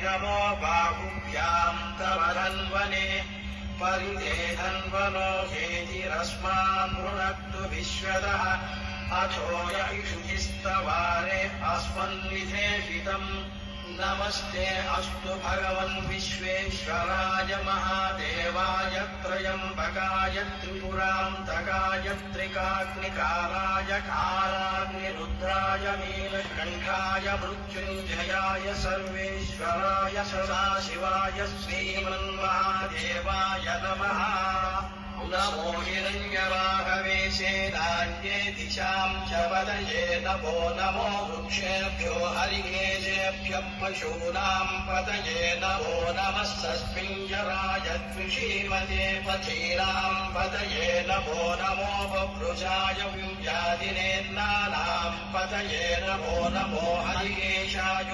नमो बाहुभ्याम् तव धन्वने परिदेधन्वनो हेतिरस्मान् वृणक्तु विश्वतः अथो य इषुधिस्तवारे अस्मन्निधेषितम् नमस्ते अस्तु भगवन् विश्वेश्वराय महादेवाय त्रयम्बकाय त्रिपुरान्तकाय त्रिकाग्निकालाय कालाग्निरुद्राय नीलकण्ठाय मृत्युञ्जयाय सर्वेश्वराय सदाशिवाय श्रीमन्महादेवाय नमः। नमो हिरण्यवाहवे शेनान्ये दिशां च पतये नमो नमो वृक्षेभ्यो हरिकेशेभ्यः पशूनां पतये नमो नमः सस्मिञ्जराय द्विषीमते पथीनां पतये नमो नमो बभ्रुजाय विव्याधिनेन्नानां पतये नमो नमो हरिकेशायोपवीतिने